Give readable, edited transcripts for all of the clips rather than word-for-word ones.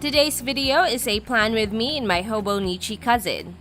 Today's video is a plan with me and my Hobonichi cousin.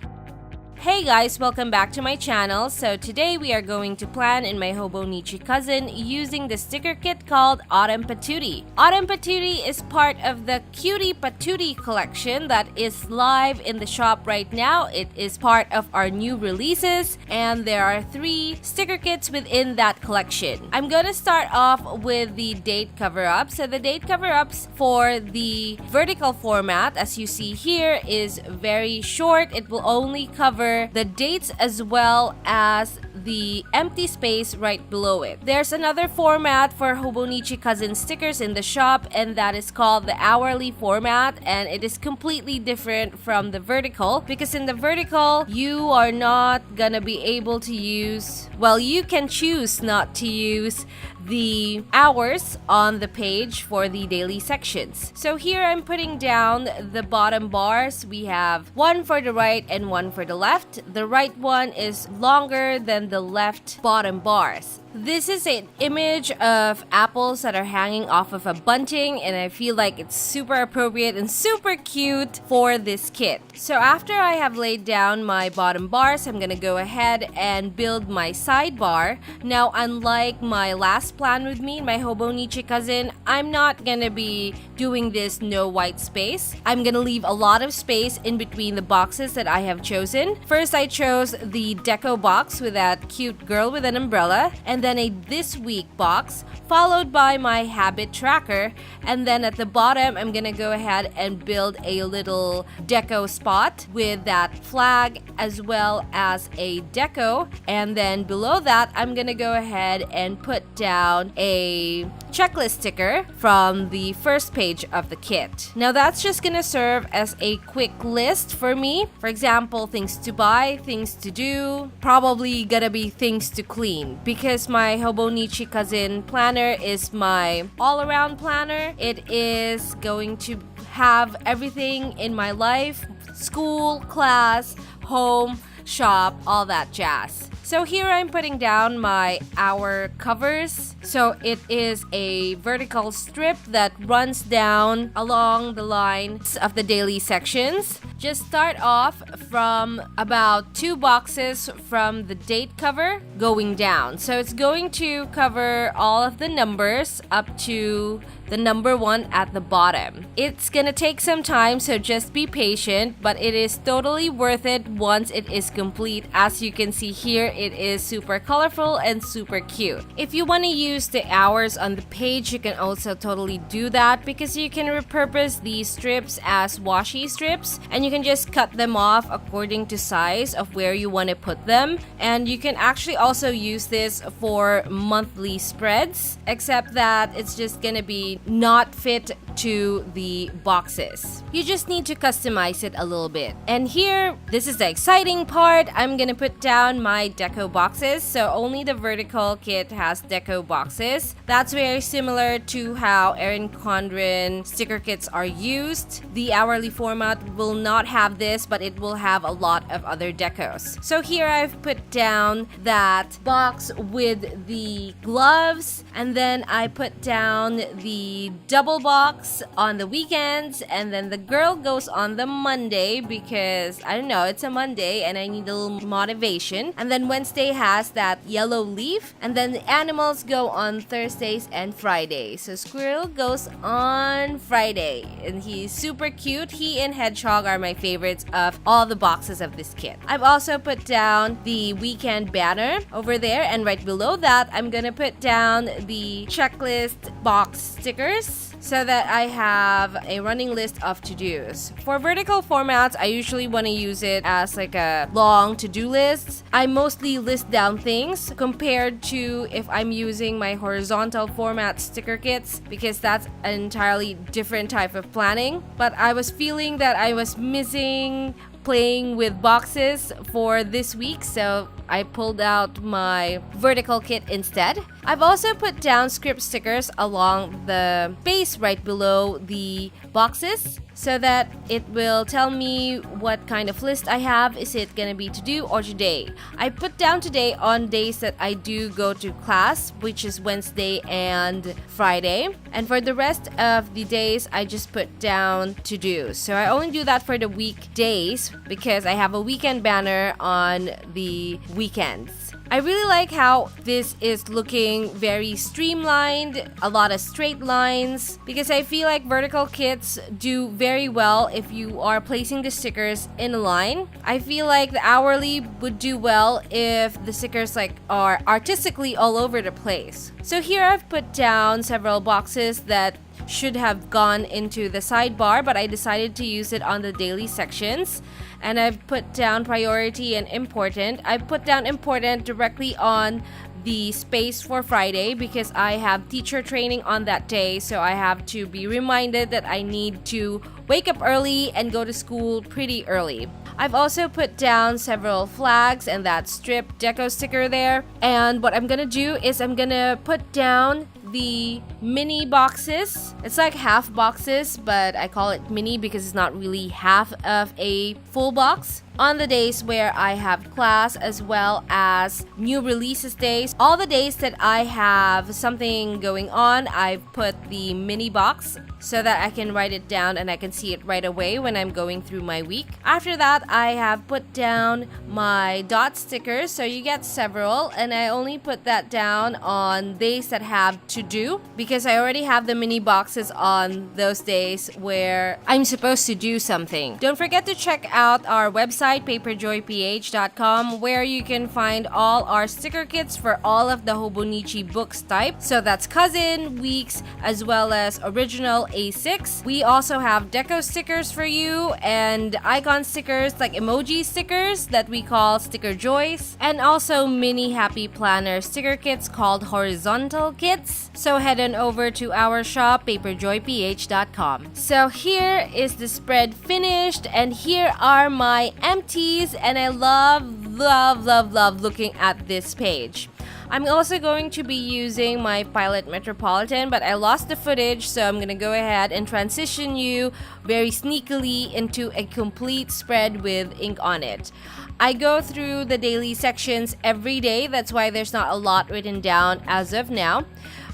Hey guys, welcome back to my channel. So today we are going to plan in my Hobonichi cousin using the sticker kit called Autumn Patootie. Autumn Patootie is part of the Cutie Patootie collection that is live in the shop right now. It is part of our new releases and there are 3 sticker kits within that collection. I'm gonna start off with the date cover-up. So the date cover-ups for the vertical format, as you see here, is very short. It will only cover the dates as well as the empty space right below it. There's another format for Hobonichi cousin stickers in the shop, and that is called the hourly format, and it is completely different from the vertical because in the vertical you are not gonna be able to use, well, you can choose not to use the hours on the page for the daily sections. So here I'm putting down the bottom bars. We have one for the right and one for the left. The right one is longer than the left bottom bars. This is an image of apples that are hanging off of a bunting, and I feel like it's super appropriate and super cute for this kit. So after I have laid down my bottom bars, I'm gonna go ahead and build my sidebar. Now, unlike my last plan with me, my Hobonichi cousin, I'm not gonna be doing this no white space. I'm gonna leave a lot of space in between the boxes that I have chosen. First, I chose the deco box with that cute girl with an umbrella, and then a this week box, followed by my habit tracker, and then at the bottom I'm gonna go ahead and build a little deco spot with that flag as well as a deco, and then below that I'm gonna go ahead and put down a checklist sticker from the first page of the kit. Now that's just gonna serve as a quick list for me. For example, things to buy, things to do, probably gonna be things to clean, because my Hobonichi cousin planner is my all-around planner. It is going to have everything in my life: school, class, home, shop, all that jazz. So here I'm putting down my hour covers. So it is a vertical strip that runs down along the lines of the daily sections. Just start off from about 2 boxes from the date cover going down. So it's going to cover all of the numbers up to the number 1 at the bottom. It's gonna take some time, so just be patient, but it is totally worth it once it is complete. As you can see here, it is super colorful and super cute. If you want to use the hours on the page, you can also totally do that, because you can repurpose these strips as washi strips, and you can just cut them off according to size of where you want to put them. And you can actually also use this for monthly spreads, except that it's just gonna be not fit to the boxes. You just need to customize it a little bit. And here, this is the exciting part. I'm gonna put down my deco boxes. So only the vertical kit has deco boxes. That's very similar to how Erin Condren sticker kits are used. The hourly format will not have this, but it will have a lot of other decos. So here I've put down that box with the gloves, and then I put down the double box on the weekends, and then the girl goes on the Monday because, I don't know, it's a Monday and I need a little motivation. And then Wednesday has that yellow leaf, and then the animals go on Thursdays and Fridays. So Squirrel goes on Friday, and he's super cute. He and Hedgehog are my favorites of all the boxes of this kit. I've also put down the weekend banner over there, and right below that I'm gonna put down the checklist box stickers so that I have a running list of to-dos. For vertical formats, I usually want to use it as like a long to-do list. I mostly list down things compared to if I'm using my horizontal format sticker kits, because that's an entirely different type of planning. But I was feeling that I was missing playing with boxes for this week, so I pulled out my vertical kit instead. I've also put down script stickers along the base right below the boxes so that it will tell me what kind of list I have. Is it gonna be today or today? I put down today on days that I do go to class, which is Wednesday and Friday. And for the rest of the days, I just put down to do. So I only do that for the weekdays because I have a weekend banner on the weekends. I really like how this is looking very streamlined, a lot of straight lines, because I feel like vertical kits do very well if you are placing the stickers in a line. I feel like the hourly would do well if the stickers are artistically all over the place. So here I've put down several boxes that should have gone into the sidebar, but I decided to use it on the daily sections. And I've put down priority and important. I put down important directly on the space for Friday because I have teacher training on that day, so I have to be reminded that I need to wake up early and go to school pretty early. I've also put down several flags and that strip deco sticker there. And what I'm gonna do is I'm gonna put down the mini boxes. It's like half boxes, but I call it mini because it's not really half of a full box. On the days where I have class as well as new releases days, all the days that I have something going on, I've put the mini box so that I can write it down and I can see it right away when I'm going through my week. After that, I have put down my dot stickers, so you get several, and I only put that down on days that have to do because I already have the mini boxes on those days where I'm supposed to do something. Don't forget to check out our website, paperjoyph.com, where you can find all our sticker kits for all of the Hobonichi books type. So that's cousin, weeks, as well as original A6. We also have deco stickers for you and icon stickers like emoji stickers that we call sticker joys, and also mini happy planner sticker kits called horizontal kits. So head on over to our shop, paperjoyph.com. So here is the spread finished, and here are my empties, and I love looking at this page. I'm also going to be using my Pilot Metropolitan, but I lost the footage, so I'm gonna go ahead and transition you very sneakily into a complete spread with ink on it. I go through the daily sections every day, that's why there's not a lot written down as of now.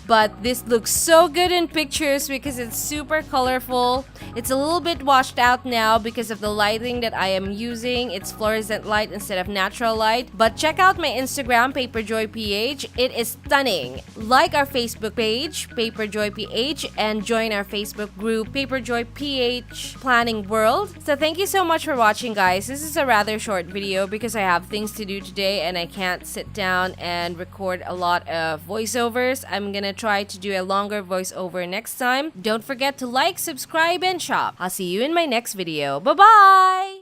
But this looks so good in pictures because it's super colorful. It's a little bit washed out now because of the lighting that I am using. It's fluorescent light instead of natural light. But check out my Instagram, paperjoyph. It is stunning. Like our Facebook page, paperjoyph, and join our Facebook group, paperjoyph Planning World. So thank you so much for watching, guys. This is a rather short video because I have things to do today and I can't sit down and record a lot of voiceovers. I'm gonna try to do a longer voiceover next time. Don't forget to like, subscribe, and shop. I'll see you in my next video. Bye-bye!